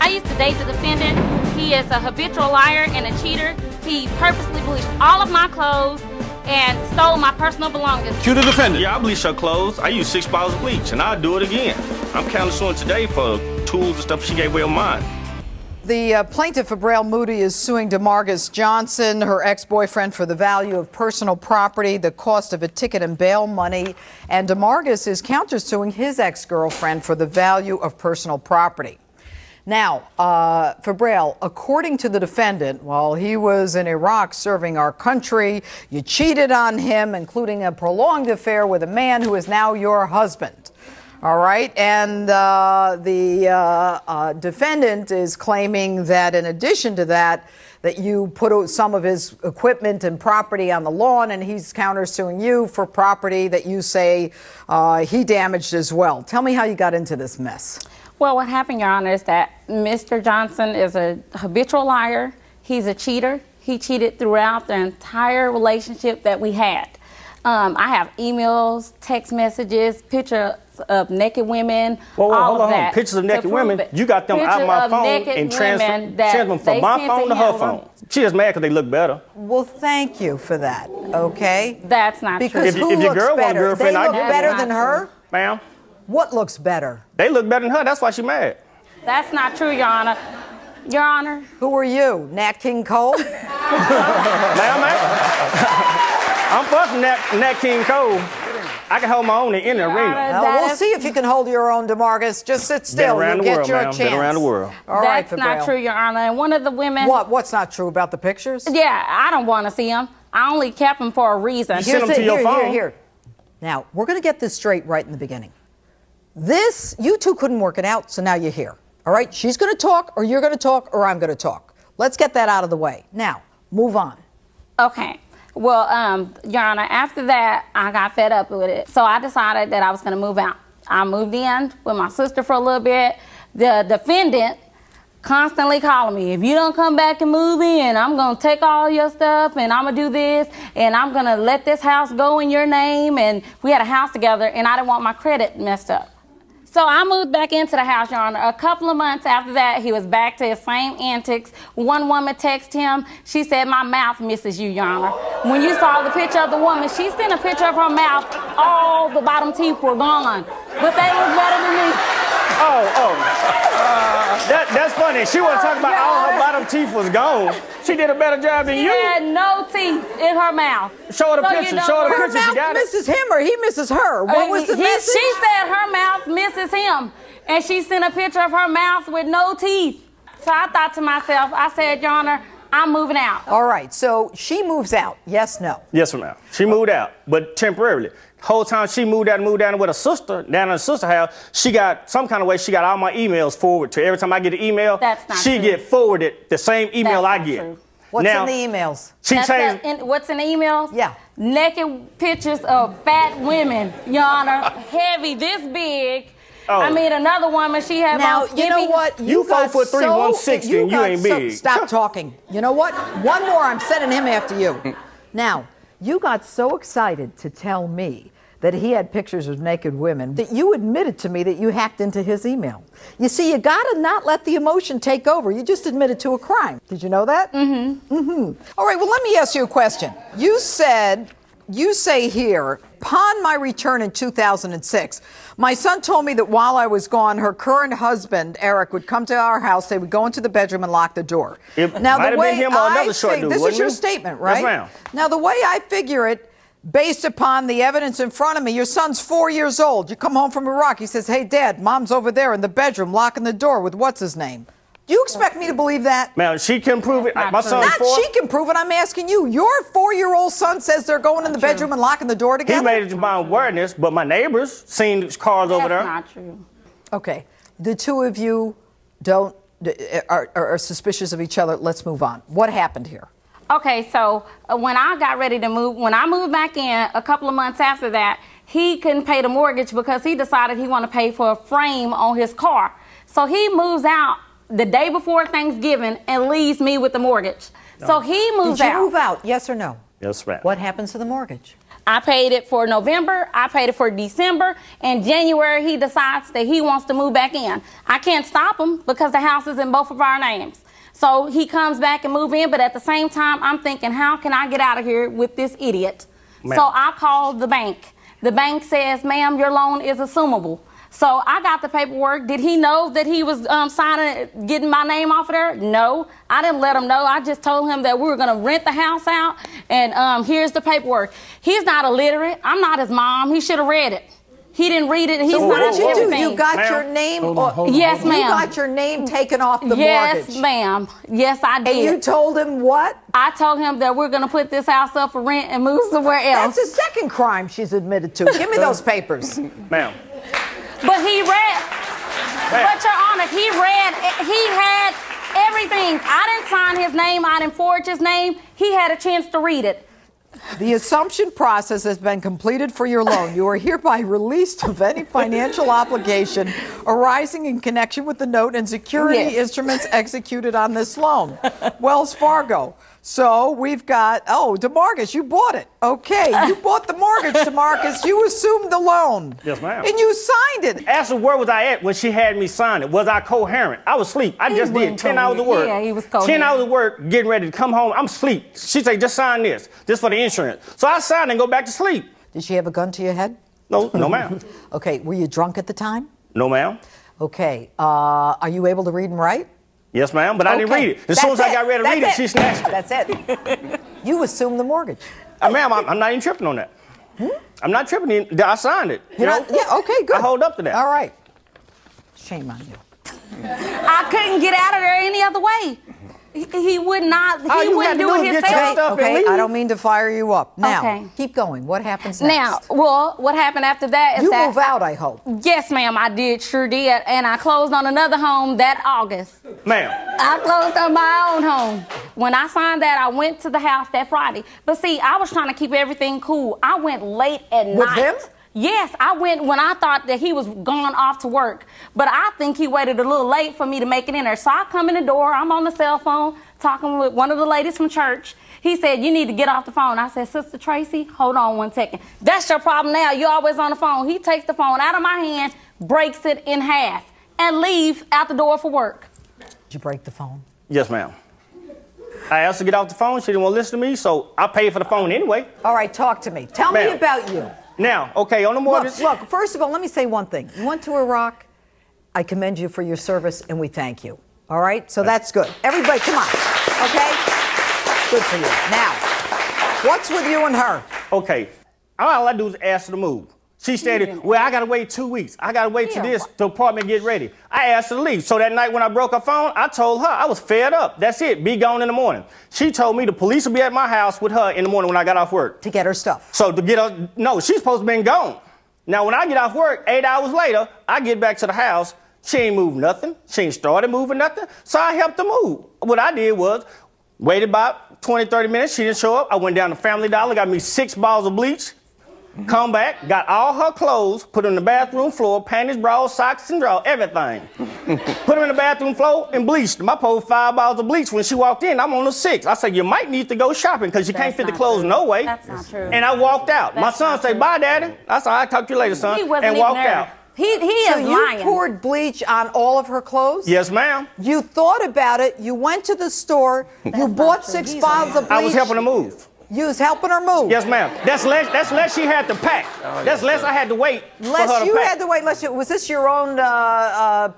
I used to date the defendant. He is a habitual liar and a cheater. He purposely bleached all of my clothes and stole my personal belongings. Cue the defendant. Yeah, I bleach her clothes. I use 6 bottles of bleach, and I'll do it again. I'm countersuing today for tools and stuff she gave away of mine. The plaintiff, Abril Moody, is suing DeMarcus Johnson, her ex-boyfriend, for the value of personal property, the cost of a ticket and bail money. And DeMarcus is countersuing his ex-girlfriend for the value of personal property. Now, Abril, according to the defendant, while he was in Iraq serving our country, you cheated on him, including a prolonged affair with a man who is now your husband. All right, and the defendant is claiming that in addition to that, that you put some of his equipment and property on the lawn, and he's countersuing you for property that you say he damaged as well. Tell me how you got into this mess. Well, what happened, Your Honor, is that Mr. Johnson is a habitual liar. He's a cheater. He cheated throughout the entire relationship that we had. I have emails, text messages, pictures of naked women, Hold on. that. Pictures of naked women? You got them out of my phone and transfer them from my phone to her phone. She just mad because they look better. Well, thank you for that, okay? That's not true. Because who if your looks girl want a better? girlfriend, They I look get it. better than her? Ma'am? What looks better? They look better than her. That's why she mad. That's not true, Your Honor. Your Honor. Who are you, Nat King Cole? Ma'am? I'm fucking Nat King Cole. I can hold my own in the arena. Well, we'll see if you can hold your own, DeMarcus. Just sit still. You'll get your chance. Been around the world. All right, That's not true, Your Honor. And one of the women... What's not true about the pictures? Yeah, I don't want to see them. I only kept them for a reason. You sent them to your phone. Here. Now, we're going to get this straight right in the beginning. You two couldn't work it out, so now you're here. All right? She's going to talk, or you're going to talk, or I'm going to talk. Let's get that out of the way. Now, move on. Okay. Well, Your Honor, after that, I got fed up with it. So I decided that I was going to move out. I moved in with my sister for a little bit. The defendant constantly calling me, if you don't come back and move in, I'm going to take all your stuff, and I'm going to do this, and I'm going to let this house go in your name. And we had a house together, and I didn't want my credit messed up. So I moved back into the house, Your Honor. A couple of months after that, he was back to his same antics. One woman texted him. She said, my mouth misses you, Your Honor. When you saw the picture of the woman, she sent a picture of her mouth. All the bottom teeth were gone. But they look better than me. That's funny. She wasn't talking about all her bottom teeth was gone. She did a better job than you. She had no teeth in her mouth. Show her the picture. Show her the picture. Her mouth misses him or he misses her. What was the message? She said her mouth misses him. And she sent a picture of her mouth with no teeth. So I thought to myself, I said, Your Honor, I'm moving out. All right. So she moves out. Yes, no? Yes, ma'am. She moved out, but temporarily. Whole time she moved out with her sister, down in her sister's house, she got some kind of way, she got all my emails forwarded to her. Every time I get an email, she get forwarded the same email I get. True. What's in the emails? What's in the emails? Yeah. Naked pictures of fat women, Your Honor, heavy, this big. I mean, another woman, she had Now, you know what? You 4'3", 160, and you ain't big. Stop talking. You know what? One more, I'm sending him after you. Now, you got so excited to tell me that he had pictures of naked women that you admitted to me that you hacked into his email. You see, you got to not let the emotion take over. You just admitted to a crime. Did you know that? Mm-hmm. Mm-hmm. All right, well, let me ask you a question. You say here, upon my return in 2006, my son told me that while I was gone, her current husband, Eric, would come to our house. They would go into the bedroom and lock the door. Now, the way this is your statement, right? Yes, ma'am. Now, the way I figure it, based upon the evidence in front of me, your son's 4 years old. You come home from Iraq. He says, hey, Dad, Mom's over there in the bedroom locking the door with what's his name. Do you expect me to believe that? Ma'am, she can prove it. My son's 4. She can prove it. I'm asking you. Your 4-year-old son says they're going in the bedroom and locking the door together? He made it to my awareness, but my neighbors seen cars over there. That's not true. Okay. The two of you are suspicious of each other. Let's move on. What happened here? Okay, so when I got ready to move, when I moved back in a couple of months after that, he couldn't pay the mortgage because he decided he wanted to pay for a frame on his car. So he moves out the day before Thanksgiving and leaves me with the mortgage. No. So he moves out. Did you move out, yes or no? Yes, ma'am. What happens to the mortgage? I paid it for November, I paid it for December, and January he decides that he wants to move back in. I can't stop him because the house is in both of our names. So he comes back and move in, but at the same time, I'm thinking, how can I get out of here with this idiot? So I called the bank. The bank says, ma'am, your loan is assumable. So I got the paperwork. Did he know that he was getting my name off of there? No, I didn't let him know. I just told him that we were going to rent the house out, and here's the paperwork. He's not illiterate. I'm not his mom. He should have read it. He didn't read it. He so what did you do? everything. You got your name? Yes, ma'am. You got your name taken off the mortgage? Yes, ma'am. Yes, I did. And you told him what? I told him that we're going to put this house up for rent and move somewhere else. That's the second crime she's admitted to. Give me those papers. Ma'am. But he read, but Your Honor, he had everything. I didn't sign his name, I didn't forge his name. He had a chance to read it. The assumption process has been completed for your loan. You are hereby released of any financial obligation arising in connection with the note and security instruments executed on this loan. Wells Fargo. So we've got, DeMarcus, you bought it. Okay, you bought the mortgage, DeMarcus. You assumed the loan. Yes, ma'am. And you signed it. Ask her where was I at when she had me sign it. Was I coherent? I was asleep. I just did 10 hours of work. Yeah, he was coherent. 10 hours of work, getting ready to come home. I'm asleep. She said, just sign this. This for the insurance. So I signed and go back to sleep. Did she have a gun to your head? No, ma'am. Okay, were you drunk at the time? No, ma'am. Okay, are you able to read and write? Yes, ma'am, but I didn't read it. As soon as I got ready to read it, she snatched it. That's it. You assumed the mortgage. Ma'am, I'm not even tripping on that. I'm not tripping. I signed it. Yeah, okay, good. I hold up to that. All right. Shame on you. I couldn't get out of there any other way. He would not. He wouldn't do it himself. Okay, I don't mean to fire you up. Now, keep going. What happens next? Now, well, what happened after that is you move out, I hope. Yes, ma'am, I did, sure did. And I closed on another home that August. Ma'am. I closed on my own home. When I signed that, I went to the house that Friday. But see, I was trying to keep everything cool. I went late at night. With him? Yes, I went when I thought that he was gone off to work. But I think he waited a little late for me to make it in there. So I come in the door, I'm on the cell phone, talking with one of the ladies from church. He said, you need to get off the phone. I said, Sister Tracy, hold on 1 second. That's your problem now. You're always on the phone. He takes the phone out of my hand, breaks it in half, and leaves out the door for work. Did you break the phone? Yes, ma'am. I asked her to get off the phone. She didn't want to listen to me, so I paid for the phone anyway. All right, talk to me. Tell me about you. Now, okay, on the mortgage. Look, first of all, let me say one thing. You went to Iraq. I commend you for your service, and we thank you. All right? So that's good. Everybody, come on. Okay? Good for you. Now, what's with you and her? Okay. All I do is ask her to move. She stated, well, I got to wait 2 weeks. I got to wait till the apartment get ready. I asked her to leave. So that night when I broke her phone, I told her I was fed up. That's it. Be gone in the morning. She told me the police would be at my house with her in the morning when I got off work. To get her stuff. So to get her, no, she's supposed to be gone. Now, when I get off work, 8 hours later, I get back to the house. She ain't moved nothing. She ain't started moving nothing. So I helped her move. What I did was waited about 20, 30 minutes. She didn't show up. I went down to Family Dollar, got me 6 bottles of bleach. Come back, got all her clothes, put them in the bathroom floor, panties, bras, socks, and drawers, everything. Put them in the bathroom floor and bleached them. I poured 5 bottles of bleach. When she walked in, I'm on the 6th. I said, you might need to go shopping because you can't fit the clothes no way. That's not true. And I walked out. My son said, bye, Daddy. I said, I'll talk to you later, son. He wasn't and even walked there. out. He is lying. So you poured bleach on all of her clothes? Yes, ma'am. You thought about it. You went to the store. You bought 6 bottles of bleach. I was helping her move. You was helping her move. Yes, ma'am. That's less she had to pack. That's less I had to wait for her to pack. Had to wait. Was this your own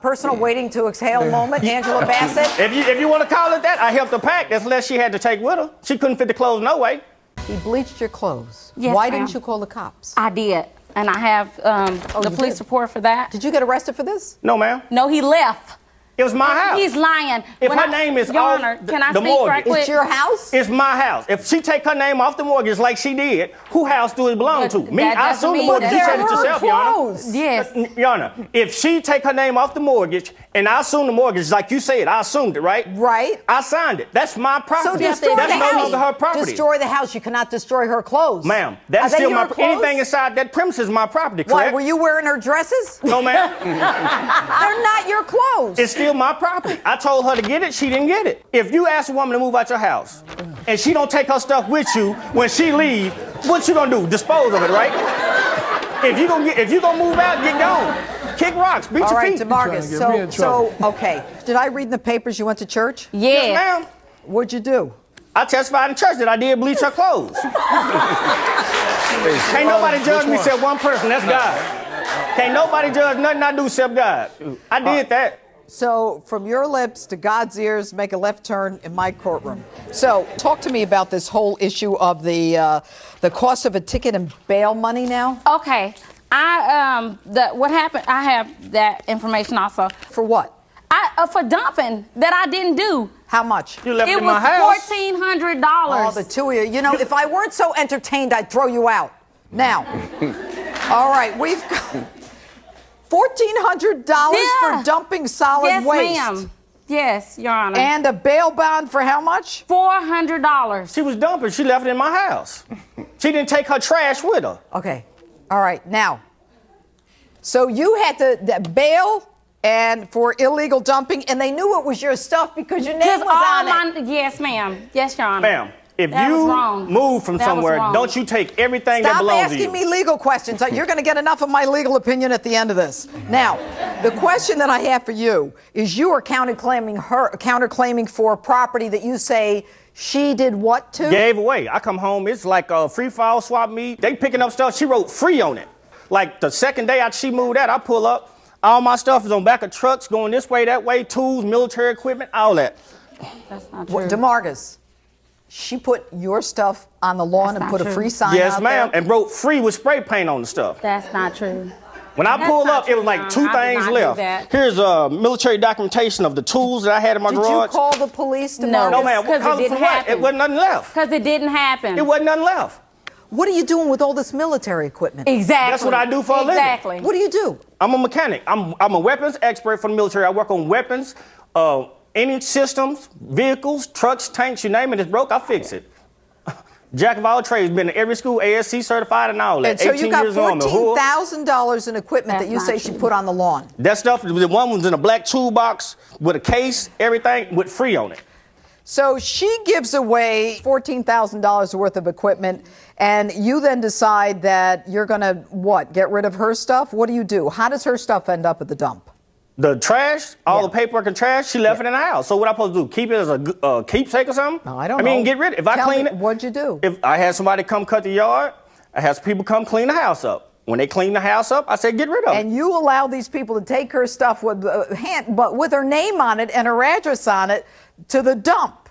personal waiting to exhale moment, Angela Bassett? If you want to call it that, I helped her pack. That's less she had to take with her. She couldn't fit the clothes no way. He bleached your clothes. Yes, Why ma'am. didn't you call the cops? I did. And I have the police report for that. Did you get arrested for this? No, ma'am. No, he left. It was my house. He's lying. If her name is Your off Honor, can I the speak mortgage. right quick? It's your house? It's my house. If she take her name off the mortgage like she did, who house do it belong to? Me, I assume the mortgage. You said it yourself, Your Honor. Yes. Your Honor, if she take her name off the mortgage and I assume the mortgage, like you said, I assumed it, right? Right. I signed it. That's my property. So destroy That's the no house. longer her property. Destroy the house. You cannot destroy her clothes. Ma'am, that's Are they still your my clothes? anything inside that premise is my property, Why, correct? were you wearing her dresses? No, ma'am. They're not your clothes. It's still my property. I told her to get it. She didn't get it. If you ask a woman to move out your house and she don't take her stuff with you when she leave, What you gonna do? Dispose of it, right? If you gonna move out, get gone. Kick rocks, beat your feet. All right, DeMarcus, okay. Did I read in the papers you went to church? Yes, ma'am. What'd you do? I testified in church that I did bleach her clothes. Can't nobody judge me except one person, that's God. Can't nobody judge nothing I do except God. I did that. So, from your lips to God's ears, make a left turn in my courtroom. So, talk to me about this whole issue of the cost of a ticket and bail money now. Okay. What happened, I have that information also. For what? For dumping that I didn't do. How much? You left it in my house. It was $1,400. Oh, the two of you. You know, if I weren't so entertained, I'd throw you out. Now, all right, we've got $1,400 for dumping solid waste. Yes, ma'am. Yes, Your Honor. And a bail bond for how much? $400. She was dumping. She left it in my house. She didn't take her trash with her. Okay. All right. Now, so you had to bail and for illegal dumping, and they knew it was your stuff because your name was on it. Yes, ma'am. Yes, Your Honor. Ma'am, if you move from somewhere, don't you take everything that belongs to you. Stop asking me legal questions. You're going to get enough of my legal opinion at the end of this. Now, the question that I have for you is you are counterclaiming for property that you say she did what to? Gave away. I come home, it's like a free file swap meet. They picking up stuff. She wrote free on it. Like the second day she moved out, I pull up. All my stuff is on back of trucks going this way, that way, tools, military equipment, all that. That's not true. DeMarcus, she put your stuff on the lawn and put a free sign out there? Yes, ma'am, and wrote free with spray paint on the stuff. That's not true. When I pulled up, it was like two things left. Here's military documentation of the tools that I had in my garage. Did you call the police, DeMarcus? No, ma'am. Because it didn't happen. It wasn't nothing left. Because it didn't happen. It wasn't nothing left. What are you doing with all this military equipment? Exactly. That's what I do for a living. Exactly. What do you do? I'm a mechanic. I'm a weapons expert for the military. I work on weapons, any systems, vehicles, trucks, tanks, you name it, it's broke, I fix it. Jack of all trades, been in every school, ASC certified and all that. And so you got $14,000 in equipment that you say she put on the lawn. That stuff, the one was in a black toolbox with a case, everything, with free on it. So she gives away $14,000 worth of equipment, and you then decide that you're going to, what, get rid of her stuff? What do? How does her stuff end up at the dump? The trash, all the paperwork and trash, she left it in the house. So what am I supposed to do? Keep it as a keepsake or something? No, I don't know. I mean, get rid of it. If I clean it. What'd you do? If I had somebody come cut the yard, I had some people come clean the house up. When they clean the house up, I said, get rid of it. And you allow these people to take her stuff with but with her name on it and her address on it to the dump.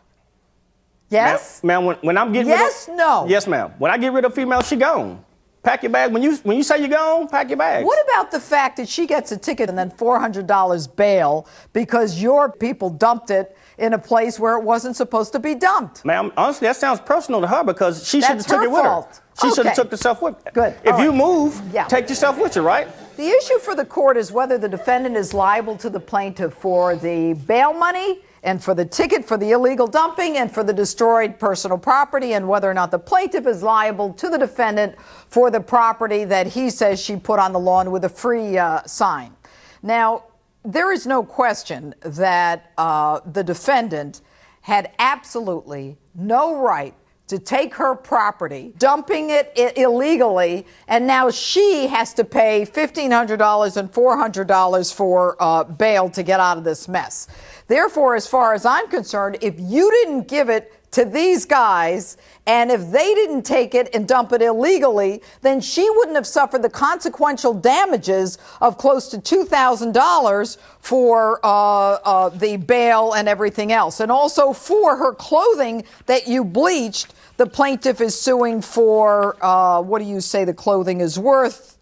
Yes? Ma'am, when I'm getting rid of... Yes, no? Yes, ma'am. When I get rid of a female, she gone. Pack your bag. When you say you're gone, pack your bags. What about the fact that she gets a ticket and then $400 bail because your people dumped it in a place where it wasn't supposed to be dumped? Ma'am, honestly, that sounds personal to her because she should have took it with her. She should have took the stuff with her. Good. If you move, take your stuff with you, right? The issue for the court is whether the defendant is liable to the plaintiff for the bail money and for the ticket for the illegal dumping and for the destroyed personal property, and whether or not the plaintiff is liable to the defendant for the property that he says she put on the lawn with a free sign. Now, there is no question that the defendant had absolutely no right to take her property, dumping it illegally, and now she has to pay $1,500 and $400 for bail to get out of this mess. Therefore, as far as I'm concerned, if you didn't give it to these guys, and if they didn't take it and dump it illegally, then she wouldn't have suffered the consequential damages of close to $2,000 for the bail and everything else. And also for her clothing that you bleached, the plaintiff is suing for, what do you say the clothing is worth?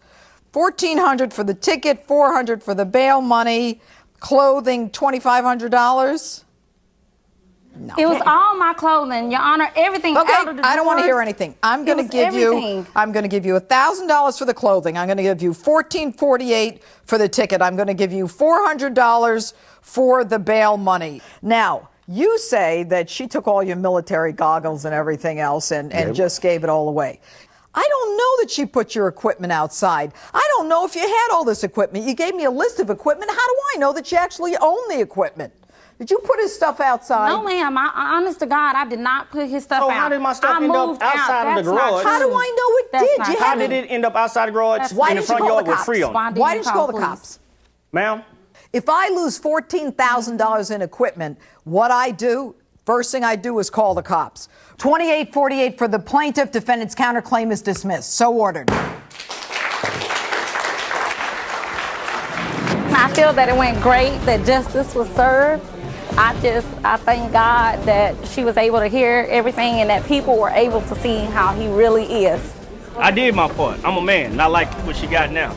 $1,400 for the ticket, $400 for the bail money, clothing $2,500? No. It was all my clothing, Your Honor. Everything out of the drawers. I don't want to hear anything. I'm going to give you $1,000 for the clothing. I'm going to give you $1,448 for the ticket. I'm going to give you $400 for the bail money. Now, you say that she took all your military goggles and everything else and just gave it all away. I don't know that she put your equipment outside. I don't know if you had all this equipment. You gave me a list of equipment. How do I know that you actually own the equipment? Did you put his stuff outside? No, ma'am. Honest to God, I did not put his stuff out. So how did my stuff end up outside of the garage? How do I know it did? How did it end up outside the garage in the front yard with free on it? Why didn't you call the cops? Ma'am? If I lose $14,000 in equipment, what I do, first thing I do is call the cops. 2848 for the plaintiff. Defendant's counterclaim is dismissed. So ordered. I feel that it went great, that justice was served. I thank God that she was able to hear everything and that people were able to see how he really is. I did my part. I'm a man, not like what she got now.